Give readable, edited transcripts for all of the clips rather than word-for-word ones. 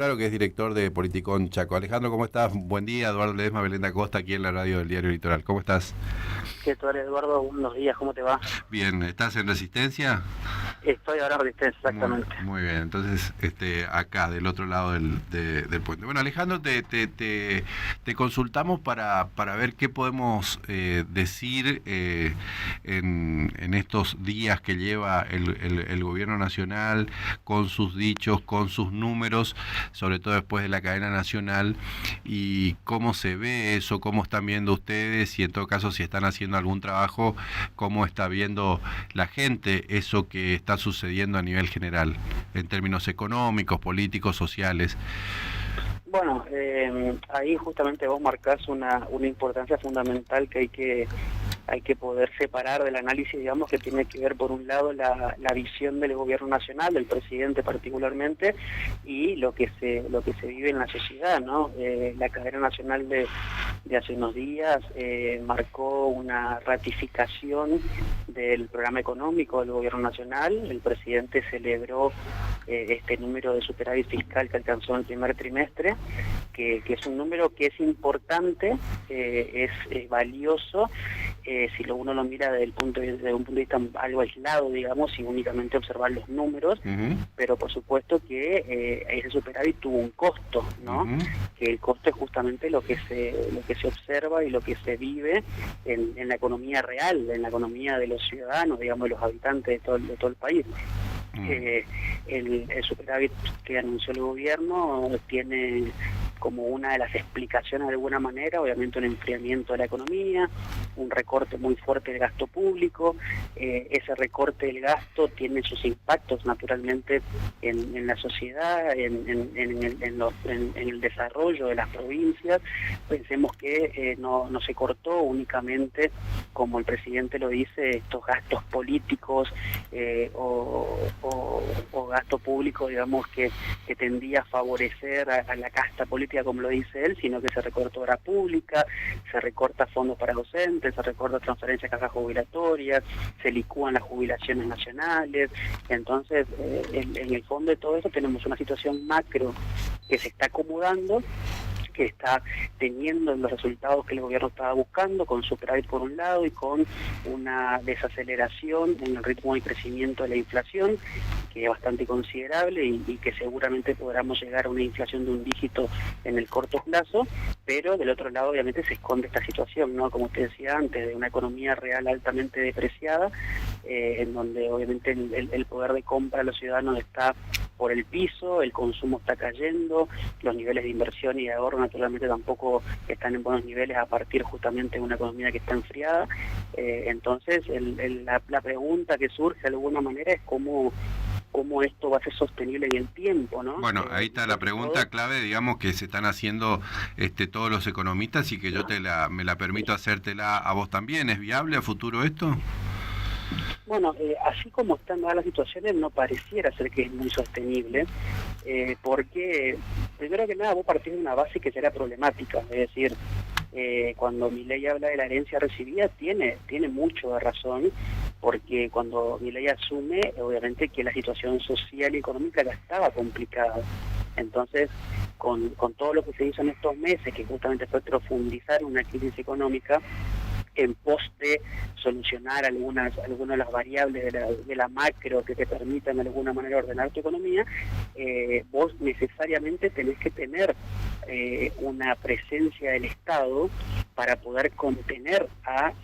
Claro que es director de Politicón Chaco. Alejandro, ¿cómo estás? Buen día, Eduardo Ledesma, Belén Costa, aquí en la radio del Diario Litoral. ¿Cómo estás? ¿Qué tal, Eduardo? Buenos días, ¿cómo te va? Bien, ¿estás en Resistencia? Estoy ahora en Resistencia, exactamente. Muy bien, entonces acá, del otro lado del puente. Bueno, Alejandro, te consultamos para ver qué podemos decir en estos días que lleva el gobierno nacional, con sus dichos, con sus números, sobre todo después de la cadena nacional, y cómo se ve eso, cómo están viendo ustedes, y en todo caso, si están haciendo algún trabajo, cómo está viendo la gente eso que está sucediendo a nivel general, en términos económicos, políticos, sociales. Bueno, ahí justamente vos marcás una importancia fundamental que hay que poder separar del análisis, digamos, que tiene que ver, por un lado, la visión del gobierno nacional, del presidente particularmente, y lo que se vive en la sociedad, ¿no? La cadena nacional de hace unos días marcó una ratificación del programa económico del gobierno nacional. El presidente celebró este número de superávit fiscal que alcanzó en el primer trimestre, que es un número que es importante, es valioso, si uno lo mira desde un punto de vista algo aislado, digamos, y únicamente observar los números, pero por supuesto que ese superávit tuvo un costo, ¿no? Que el costo es justamente lo que se observa y lo que se vive en la economía real, en la economía de los ciudadanos, digamos, de los habitantes de todo el país. El superávit que anunció el gobierno tiene como una de las explicaciones, de alguna manera, obviamente, un enfriamiento de la economía, un recorte muy fuerte del gasto público. Ese recorte del gasto tiene sus impactos, naturalmente, en la sociedad, en el desarrollo de las provincias. Pensemos que no se cortó únicamente, como el presidente lo dice, estos gastos políticos o gasto público, digamos, que tendía a favorecer a la casta política, como lo dice él, sino que se recortó obra pública, se recorta fondos para docentes, se recorta transferencias a cajas jubilatorias, se licúan las jubilaciones nacionales. Entonces, en el fondo de todo eso tenemos una situación macro que se está acomodando, que está teniendo los resultados que el gobierno estaba buscando, con superávit por un lado y con una desaceleración en el ritmo de crecimiento de la inflación, que es bastante considerable y que seguramente podamos llegar a una inflación de un dígito en el corto plazo, pero del otro lado obviamente se esconde esta situación, ¿no? Como usted decía antes, de una economía real altamente depreciada, en donde obviamente el poder de compra de los ciudadanos está por el piso, el consumo está cayendo, los niveles de inversión y de ahorro naturalmente tampoco están en buenos niveles a partir justamente de una economía que está enfriada. Entonces la pregunta que surge de alguna manera es cómo esto va a ser sostenible en el tiempo, ¿no? Bueno, ahí está la pregunta clave, digamos, que se están haciendo todos los economistas, y que yo me la permito hacértela a vos también. ¿Es viable a futuro esto? Bueno, así como están dadas las situaciones, no pareciera ser que es muy sostenible, porque primero que nada vos partís de una base que será problemática, es decir, cuando Milei habla de la herencia recibida tiene mucho de razón, porque cuando Milei asume, obviamente que la situación social y económica ya estaba complicada. Entonces, con todo lo que se hizo en estos meses, que justamente fue profundizar una crisis económica, en pos de solucionar algunas de las variables de la macro que te permitan de alguna manera ordenar tu economía, vos necesariamente tenés que tener una presencia del Estado para poder contener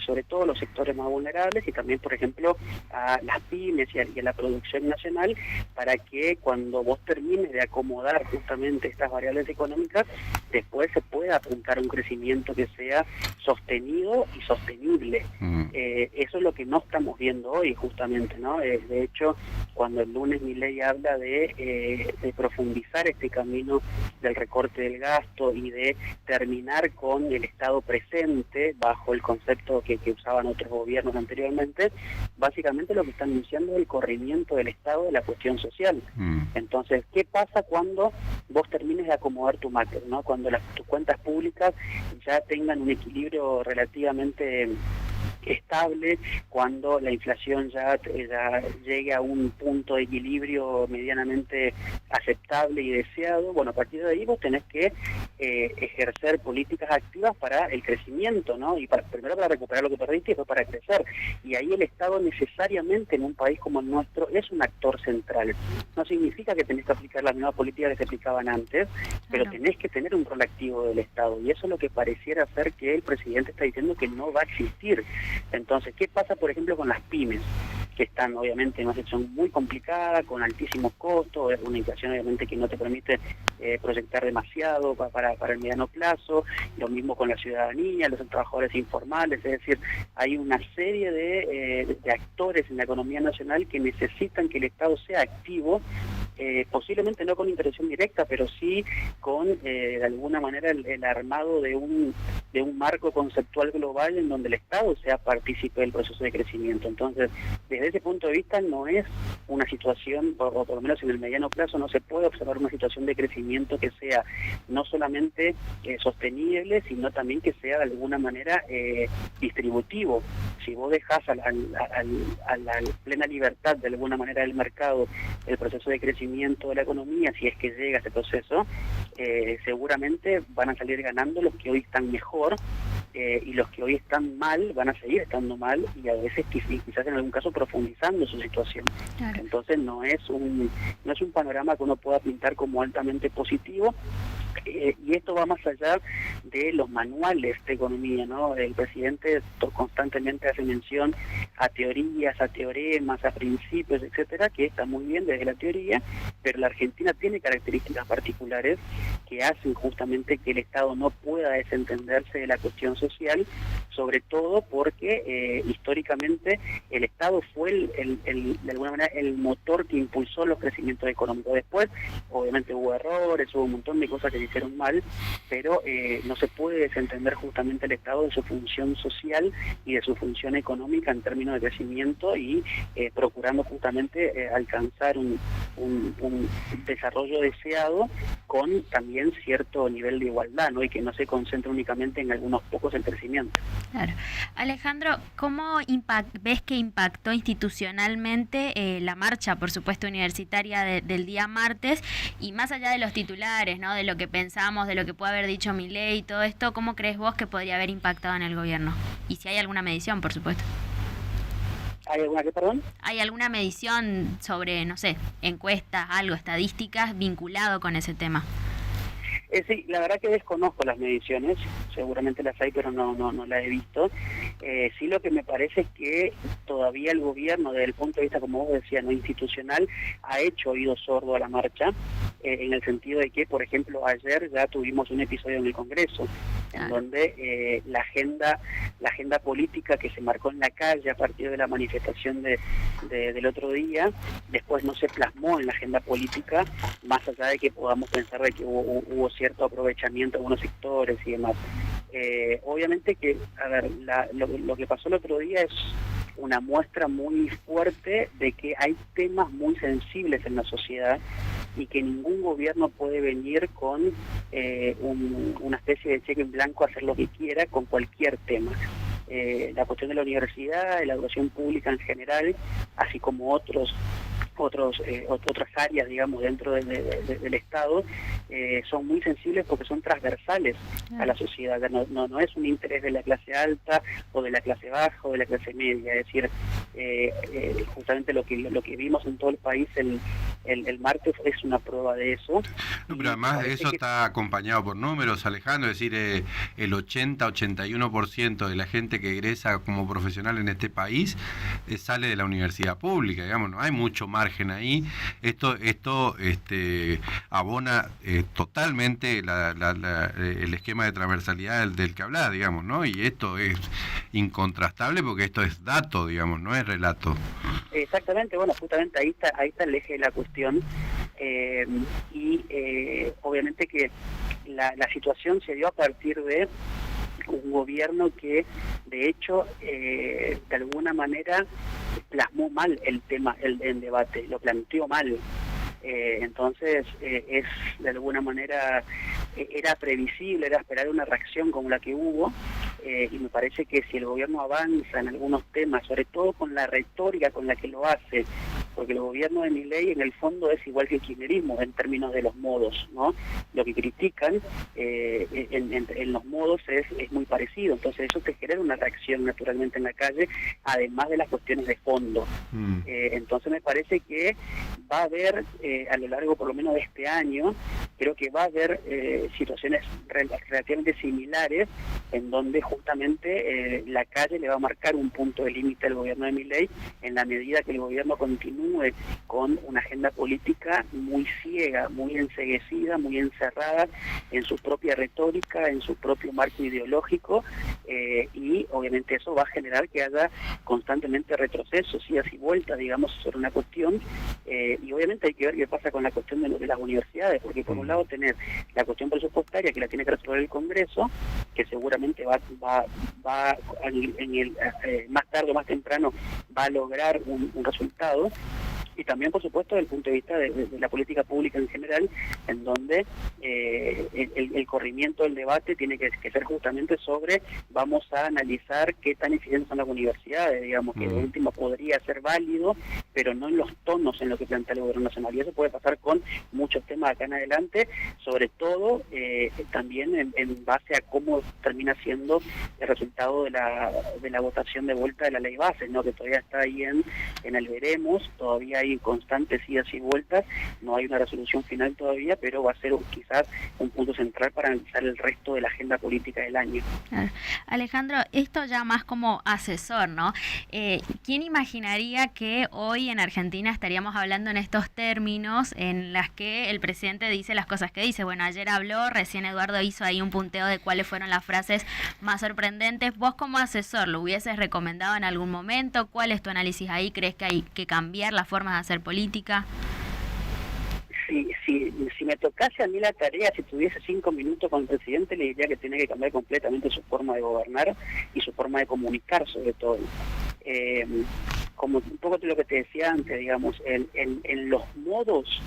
sobre todo los sectores más vulnerables y también, por ejemplo, a las pymes y a la producción nacional, para que cuando vos termines de acomodar justamente estas variables económicas, después se pueda apuntar a un crecimiento que sea sostenido y sostenible. Eso es lo que no estamos viendo hoy, justamente, ¿no? De hecho, cuando el lunes Milei habla de profundizar este camino del recorte del gasto y de terminar con el Estado presente bajo el concepto que usaban otros gobiernos anteriormente, básicamente lo que está anunciando es el corrimiento del Estado de la cuestión social. Entonces, ¿qué pasa cuando vos termines de acomodar tu macro, ¿no? Cuando tus cuentas públicas ya tengan un equilibrio relativamente estable, cuando la inflación ya llegue a un punto de equilibrio medianamente aceptable y deseado. Bueno, a partir de ahí vos tenés que ejercer políticas activas para el crecimiento, ¿no? Y primero para recuperar lo que perdiste y después para crecer. Y ahí el Estado necesariamente en un país como el nuestro es un actor central. No significa que tenés que aplicar las mismas políticas que se aplicaban antes, pero tenés que tener un rol activo del Estado. Y eso es lo que pareciera ser que el presidente está diciendo que no va a existir. Entonces, ¿qué pasa, por ejemplo, con las pymes? Que están obviamente en una situación muy complicada, con altísimos costos, una inflación obviamente que no te permite proyectar demasiado para el mediano plazo, lo mismo con la ciudadanía, los trabajadores informales, es decir, hay una serie de actores en la economía nacional que necesitan que el Estado sea activo, posiblemente no con intervención directa, pero sí con, de alguna manera, el armado de un marco conceptual global en donde el Estado sea partícipe del proceso de crecimiento. Entonces, desde ese punto de vista no es una situación, o por lo menos en el mediano plazo, no se puede observar una situación de crecimiento que sea no solamente sostenible, sino también que sea de alguna manera distributivo. Si vos dejás a la plena libertad de alguna manera del mercado el proceso de crecimiento de la economía, si es que llega ese proceso, seguramente van a salir ganando los que hoy están mejor, y los que hoy están mal van a seguir estando mal, y a veces quizás en algún caso profundizando su situación. Claro. Entonces no es un panorama que uno pueda pintar como altamente positivo. Y esto va más allá de los manuales de economía, ¿no? El presidente constantemente hace mención a teorías, a teoremas, a principios, etcétera, que está muy bien desde la teoría, pero la Argentina tiene características particulares que hacen justamente que el Estado no pueda desentenderse de la cuestión social, sobre todo porque históricamente el Estado fue de alguna manera el motor que impulsó los crecimientos económicos. Después, obviamente hubo errores, hubo un montón de cosas que se hicieron mal, pero no se puede desentender justamente el Estado de su función social y de su función económica en términos de crecimiento y procurando justamente alcanzar un desarrollo deseado con también cierto nivel de igualdad, ¿no? Y que no se concentre únicamente en algunos pocos el crecimiento. Claro. Alejandro, ¿cómo ves que impactó institucionalmente la marcha, por supuesto, universitaria del día martes? Y más allá de los titulares, ¿no? De lo que pensamos, de lo que puede haber dicho Milei y todo esto, ¿cómo crees vos que podría haber impactado en el gobierno? Y si hay alguna medición, por supuesto. ¿Hay alguna qué, perdón? ¿Hay alguna medición sobre, no sé, encuestas, algo, estadísticas vinculado con ese tema? Sí, la verdad que desconozco las mediciones, seguramente las hay, pero no las he visto. Sí, lo que me parece es que todavía el gobierno, desde el punto de vista, como vos decías, no institucional, ha hecho oído sordo a la marcha, en el sentido de que, por ejemplo, ayer ya tuvimos un episodio en el Congreso, en donde la agenda política que se marcó en la calle a partir de la manifestación del otro día, después no se plasmó en la agenda política, más allá de que podamos pensar de que hubo cierto aprovechamiento de algunos sectores y demás. Obviamente que, a ver, lo que pasó el otro día es una muestra muy fuerte de que hay temas muy sensibles en la sociedad y que ningún gobierno puede venir con una especie de cheque en blanco a hacer lo que quiera con cualquier tema. La cuestión de la universidad, de la educación pública en general, así como otras áreas, digamos, dentro del Estado, son muy sensibles porque son transversales a la sociedad. No es un interés de la clase alta o de la clase baja o de la clase media, es decir, justamente lo que vimos en todo el país el martes es una prueba de eso. No, pero además eso está acompañado por números, Alejandro, es decir, el 80-81% de la gente que egresa como profesional en este país sale de la universidad pública, digamos, no hay mucho margen ahí. Esto abona totalmente el esquema de transversalidad del que hablaba, digamos, ¿no? Y esto es incontrastable porque esto es dato, digamos, no es relato. Exactamente, bueno, justamente ahí está el eje de la cuestión, obviamente que la situación se dio a partir de un gobierno que de hecho de alguna manera plasmó mal el tema, el debate, lo planteó mal. Entonces es de alguna manera era previsible, era esperar una reacción como la que hubo, y me parece que si el gobierno avanza en algunos temas, sobre todo con la retórica con la que lo hace, porque el gobierno de Milei en el fondo es igual que el kirchnerismo en términos de los modos, ¿no? Lo que critican en los modos es muy parecido, entonces eso te genera una reacción naturalmente en la calle, además de las cuestiones de fondo. Entonces me parece que va a haber, a lo largo por lo menos de este año, creo que va a haber situaciones relativamente similares en donde justamente la calle le va a marcar un punto de límite al gobierno de Milei en la medida que el gobierno continúe con una agenda política muy ciega, muy enceguecida, muy encerrada en su propia retórica, en su propio marco ideológico, y obviamente eso va a generar que haya constantemente retrocesos, idas y vueltas, digamos, sobre una cuestión, y obviamente hay que ver qué pasa con la cuestión de las universidades, porque por un lado tener la cuestión presupuestaria que la tiene que resolver el Congreso, que seguramente va más tarde o más temprano va a lograr un resultado, y también, por supuesto, desde el punto de vista de la política pública en general, en donde el corrimiento del debate tiene que ser justamente sobre, vamos a analizar qué tan eficientes son las universidades, digamos, que de último podría ser válido, pero no en los tonos en lo que plantea el gobierno nacional. Y eso puede pasar con muchos temas acá en adelante, sobre todo también en base a cómo termina siendo el resultado de la votación de vuelta de la ley base, ¿no? Que todavía está ahí en el veremos, todavía hay constantes idas y vueltas, no hay una resolución final todavía, pero va a ser quizás un punto central para analizar el resto de la agenda política del año. Alejandro, esto ya más como asesor, ¿no? ¿Quién imaginaría que hoy en Argentina estaríamos hablando en estos términos en las que el presidente dice las cosas que dice? Bueno, ayer habló, recién Eduardo hizo ahí un punteo de cuáles fueron las frases más sorprendentes. Vos como asesor, ¿lo hubieses recomendado en algún momento? ¿Cuál es tu análisis ahí? ¿Crees que hay que cambiar las formas de hacer política? Si me tocase a mí la tarea, si tuviese 5 minutos con el presidente, le diría que tiene que cambiar completamente su forma de gobernar y su forma de comunicar, sobre todo. Como un poco de lo que te decía antes, digamos, en los modos,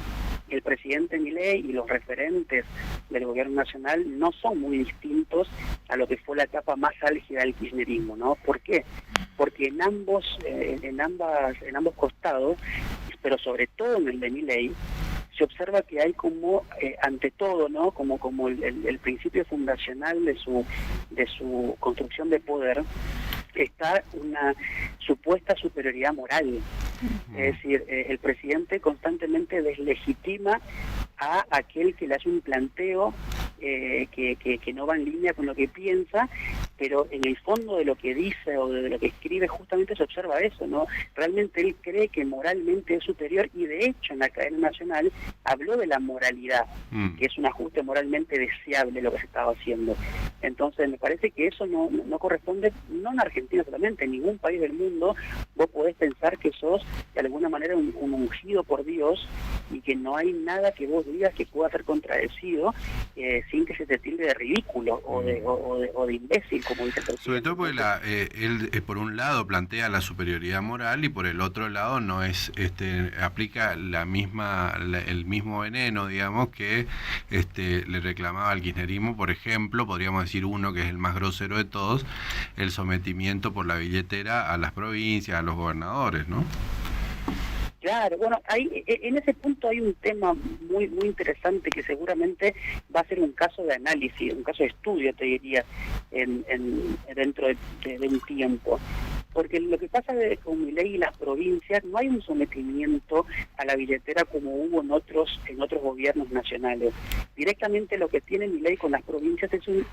el presidente Milei y los referentes del gobierno nacional no son muy distintos a lo que fue la etapa más álgida del kirchnerismo, ¿no? ¿Por qué? Porque en ambos costados, pero sobre todo en el de Milei, se observa que hay como, ante todo, ¿no? Como el principio fundacional de su construcción de poder, está una supuesta superioridad moral. Es decir, el presidente constantemente deslegitima a aquel que le hace un planteo que no va en línea con lo que piensa, pero en el fondo de lo que dice o de lo que escribe justamente se observa eso, ¿no? Realmente él cree que moralmente es superior y de hecho en la cadena nacional habló de la moralidad, que es un ajuste moralmente deseable lo que se estaba haciendo. Entonces me parece que eso no corresponde, no en Argentina solamente, en ningún país del mundo vos podés pensar que sos de alguna manera un ungido por Dios y que no hay nada que vos digas que pueda ser contradecido sin que se te tilde de ridículo o de imbécil, como dice el presidente. Sobre todo porque él por un lado plantea la superioridad moral y por el otro lado no es aplica el mismo veneno, digamos, que le reclamaba al kirchnerismo, por ejemplo, podríamos decir uno que es el más grosero de todos, el sometimiento por la billetera a las provincias, a los gobernadores, ¿no? Claro, bueno, en ese punto hay un tema muy muy interesante que seguramente va a ser un caso de análisis, un caso de estudio, te diría, dentro de un tiempo. Porque lo que pasa con Milei y las provincias, no hay un sometimiento a la billetera como hubo en otros gobiernos nacionales. Directamente lo que tiene Milei con las provincias es un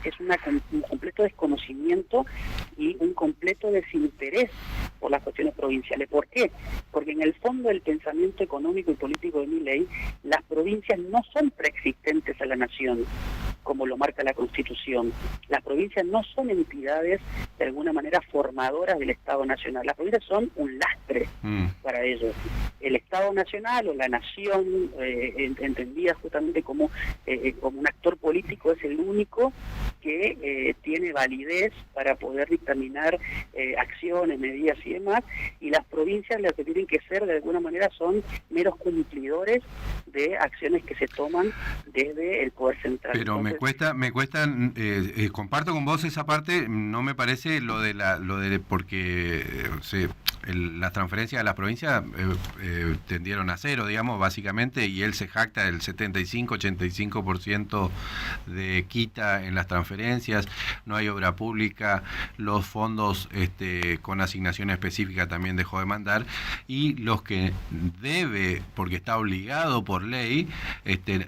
completo desconocimiento y un completo desinterés por las cuestiones provinciales. ¿Por qué? Porque en el fondo del pensamiento económico y político de Milei, las provincias no son preexistentes a la nación, como lo marca la Constitución. Las provincias no son entidades de alguna manera formadoras del Estado Nacional. Las provincias son un lastre para ellos. El Estado Nacional o la nación, entendida justamente como un actor político, es el único que tiene validez para poder dictaminar acciones, medidas y demás, y las provincias lo que tienen que ser de alguna manera son meros cumplidores de acciones que se toman desde el poder central. Pero entonces, me cuesta, comparto con vos esa parte, no me parece porque las transferencias a las provincias tendieron a cero, digamos, básicamente, y él se jacta del 75-85% de quita en las transferencias, no hay obra pública, los fondos con asignación específica también dejó de mandar, y los que debe, porque está obligado por ley,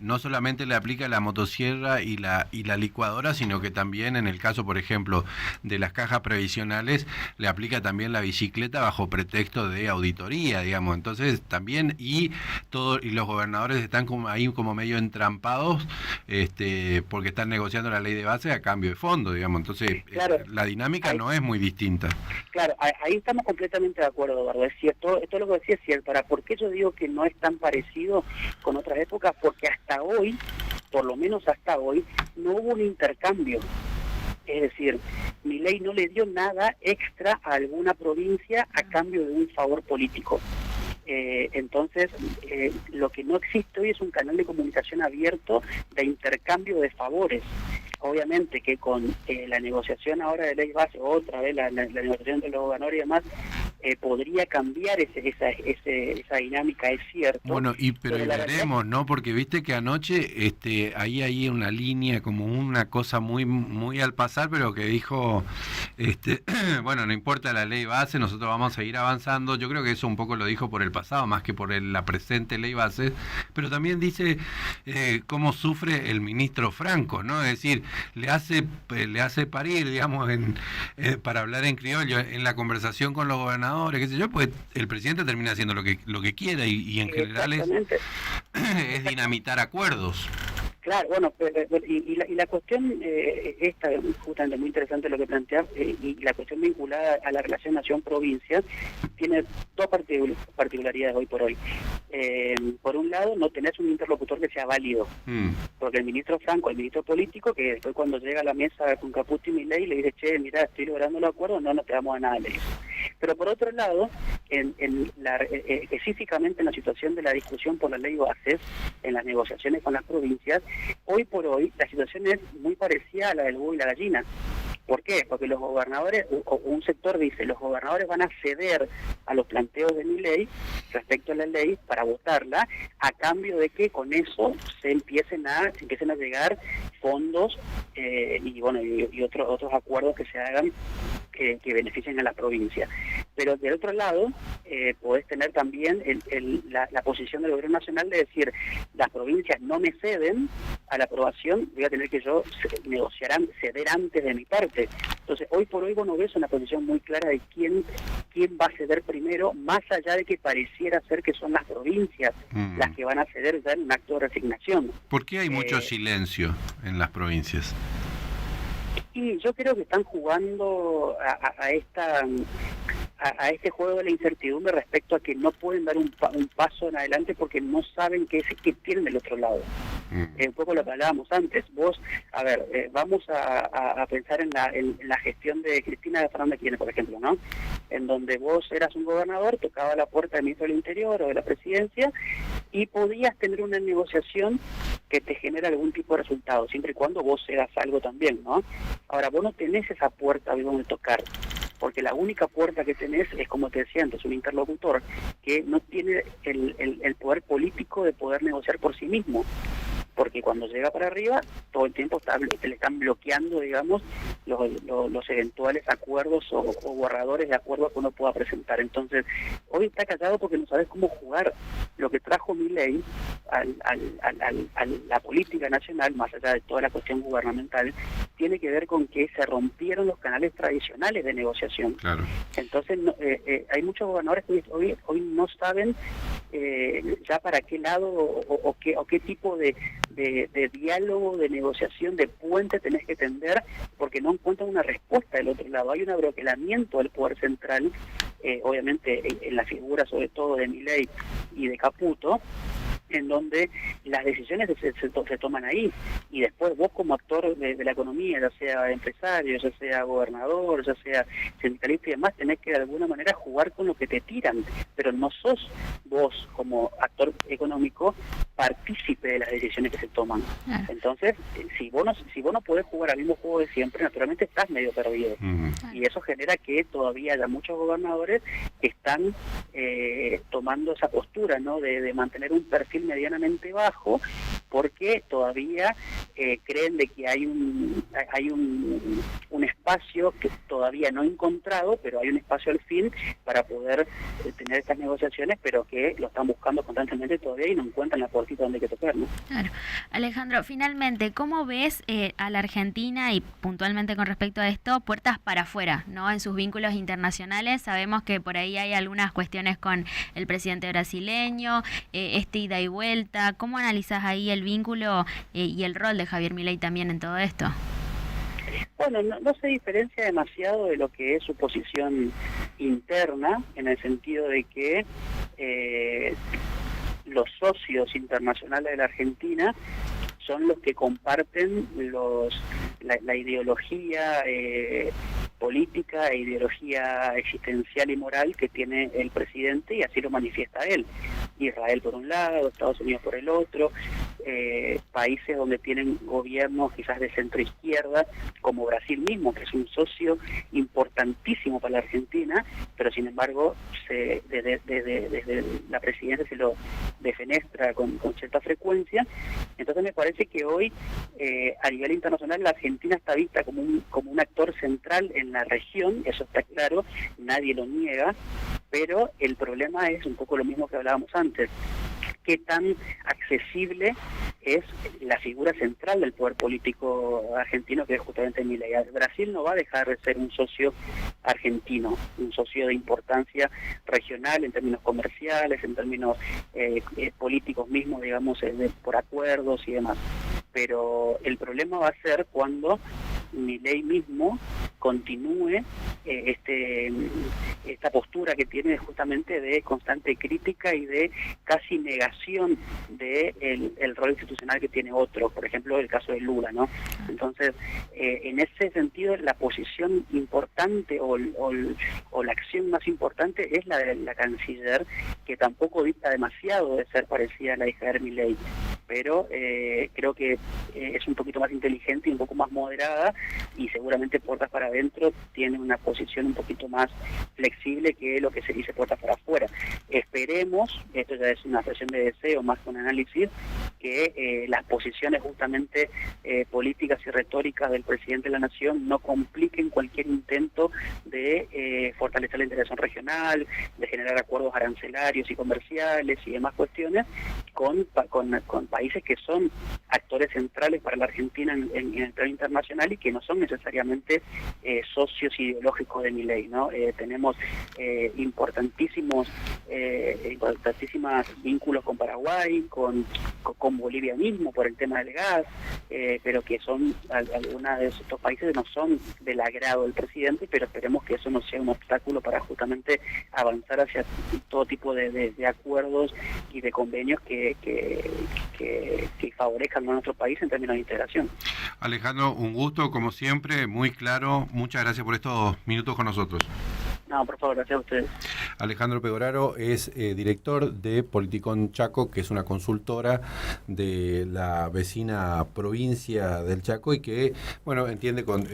no solamente le aplica la motosierra y la licuadora, sino que también en el caso, por ejemplo, de las cajas previsionales, le aplica también la bicicleta bajo pretexto de auditoría, digamos. Entonces también, y los gobernadores están ahí como medio entrampados, porque están negociando la ley de base a cambio de fondo, digamos. Entonces, claro, la dinámica no es muy distinta. Claro, ahí estamos completamente de acuerdo, Eduardo. Es cierto, esto lo que decía es cierto. Ahora, ¿por qué yo digo que no es tan parecido con otras épocas? Porque hasta hoy, por lo menos hasta hoy, no hubo un intercambio. Es decir, Milei no le dio nada extra a alguna provincia a cambio de un favor político. Entonces, lo que no existe hoy es un canal de comunicación abierto de intercambio de favores. Obviamente que con la negociación ahora de ley base, otra vez la negociación entre los gobernadores y demás, podría cambiar esa dinámica, es cierto. Bueno, pero veremos, ¿no? Porque viste que anoche ahí hay una línea, como una cosa muy muy al pasar, pero que dijo, bueno, no importa la ley base, nosotros vamos a seguir avanzando. Yo creo que eso un poco lo dijo por el pasado, más que por la presente ley base, pero también dice cómo sufre el ministro Franco, ¿no? Es decir, le hace parir, digamos, para hablar en criollo, en la conversación con los gobernadores, qué sé yo, pues el presidente termina haciendo lo que quiera y en general es dinamitar acuerdos. Claro, bueno, y la cuestión esta, justamente muy interesante lo que planteas, y la cuestión vinculada a la relación nación-provincia, tiene dos particularidades hoy por hoy. Por un lado, no tenés un interlocutor que sea válido, porque el ministro Franco, el ministro político, que después cuando llega a la mesa con Caputo y Milei le dice, che, mira, estoy logrando los acuerdos, no te damos a nada, le dice. Pero por otro lado, específicamente en la situación de la discusión por la ley bases, en las negociaciones con las provincias, hoy por hoy la situación es muy parecida a la del huevo y la gallina. ¿Por qué? Porque los gobernadores, o un sector dice, los gobernadores van a ceder a los planteos de Milei respecto a la ley para votarla, a cambio de que con eso se empiecen a llegar fondos y otros acuerdos que se hagan que beneficien a la provincia. Pero del otro lado, podés tener también la posición del gobierno nacional de decir, las provincias no me ceden a la aprobación, voy a tener que yo ceder antes de mi parte. Entonces, hoy por hoy vos no ves una posición muy clara de quién va a ceder primero, más allá de que pareciera ser que son las provincias las que van a ceder ya en un acto de resignación. ¿Por qué hay mucho silencio en las provincias? Y yo creo que están jugando a este juego de la incertidumbre respecto a que no pueden dar un paso en adelante porque no saben qué tienen del otro lado. Un poco lo que hablábamos antes. Vos, vamos a pensar en la gestión de Cristina Fernández de Kirchner, por ejemplo, ¿no? En donde vos eras un gobernador, tocaba la puerta del ministro del Interior o de la presidencia y podías tener una negociación que te genera algún tipo de resultado, siempre y cuando vos cedas algo también, ¿no? Ahora, vos no tenés esa puerta de donde tocar, porque la única puerta que tenés es, como te decía antes, un interlocutor que no tiene el poder político de poder negociar por sí mismo, porque cuando llega para arriba, todo el tiempo le están bloqueando, digamos, los eventuales acuerdos o borradores de acuerdos que uno pueda presentar. Entonces, hoy está callado porque no sabes cómo jugar. Lo que trajo Milei a la política nacional, más allá de toda la cuestión gubernamental, tiene que ver con que se rompieron los canales tradicionales de negociación. Claro. Entonces, hay muchos gobernadores que hoy no saben ya para qué lado o qué tipo de diálogo, de negociación, de puente tenés que tender, porque no encuentran una respuesta del otro lado. Hay un abroquelamiento del poder central, obviamente en la figura sobre todo de Milei y de Caputo, en donde las decisiones se toman ahí, y después vos como actor de la economía, ya sea empresario, ya sea gobernador, ya sea sindicalista y demás, tenés que de alguna manera jugar con lo que te tiran, pero no sos vos como actor económico partícipe de las decisiones que se toman. Entonces, si vos no podés jugar al mismo juego de siempre, naturalmente estás medio perdido. Y eso genera que todavía haya muchos gobernadores que están tomando esa postura, ¿no? De mantener un perfil medianamente bajo, porque todavía creen de que hay un espacio que todavía no encontrado, pero hay un espacio al fin para poder tener estas negociaciones, pero que lo están buscando constantemente todavía y no encuentran la puertita donde hay que tocar, ¿no? Claro. Alejandro, finalmente, ¿cómo ves a la Argentina y puntualmente con respecto a esto, puertas para afuera, ¿no? En sus vínculos internacionales? Sabemos que por ahí hay algunas cuestiones con el presidente brasileño, ida y vuelta. ¿Cómo analizás ahí el vínculo y el rol de Javier Milei también en todo esto? Bueno, no se diferencia demasiado de lo que es su posición interna, en el sentido de que los socios internacionales de la Argentina son los que comparten la ideología política e ideología existencial y moral que tiene el presidente, y así lo manifiesta él. Israel por un lado, Estados Unidos por el otro, países donde tienen gobiernos quizás de centro izquierda, como Brasil mismo, que es un socio importantísimo para la Argentina, pero sin embargo desde la presidencia se lo defenestra con cierta frecuencia. Entonces me parece que hoy a nivel internacional la Argentina está vista como un actor central en la región, eso está claro, nadie lo niega, pero el problema es un poco lo mismo que hablábamos antes: qué tan accesible es la figura central del poder político argentino, que es justamente Milei. Brasil no va a dejar de ser un socio argentino, un socio de importancia regional en términos comerciales, en términos políticos mismos, digamos, por acuerdos y demás. Pero el problema va a ser cuando Milei mismo continúe esta postura que tiene justamente de constante crítica y de casi negación de el rol institucional que tiene otro, por ejemplo el caso de Lula, ¿no? Entonces, en ese sentido, la posición importante o la acción más importante es la de la canciller, que tampoco dista demasiado de ser parecida a la de Javier Milei, pero creo que es un poquito más inteligente y un poco más moderada, y seguramente puertas para adentro tiene una posición un poquito más flexible que lo que se dice puertas para afuera. Esperemos, esto ya es una expresión de deseo más que un análisis, que las posiciones justamente políticas y retóricas del presidente de la Nación no compliquen cualquier intento de fortalecer la integración regional, de generar acuerdos arancelarios y comerciales y demás cuestiones con países que son actores centrales para la Argentina en el plano internacional y que no son necesariamente socios ideológicos de Milei, ¿no? Tenemos importantísimos vínculos con Paraguay, con Bolivia mismo por el tema del gas, pero que son algunos de estos países no son del agrado del presidente, pero esperemos que eso no sea un obstáculo para justamente avanzar hacia todo tipo de acuerdos y de convenios que favorezcan a nuestro país en términos de integración. Alejandro, un gusto como siempre, muy claro. Muchas gracias por estos minutos con nosotros. No, por favor, gracias a ustedes. Alejandro Pegoraro es director de Politicón Chaco, que es una consultora de la vecina provincia del Chaco y que, bueno, entiende con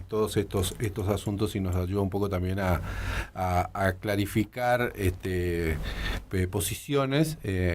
todos estos asuntos y nos ayuda un poco también a clarificar posiciones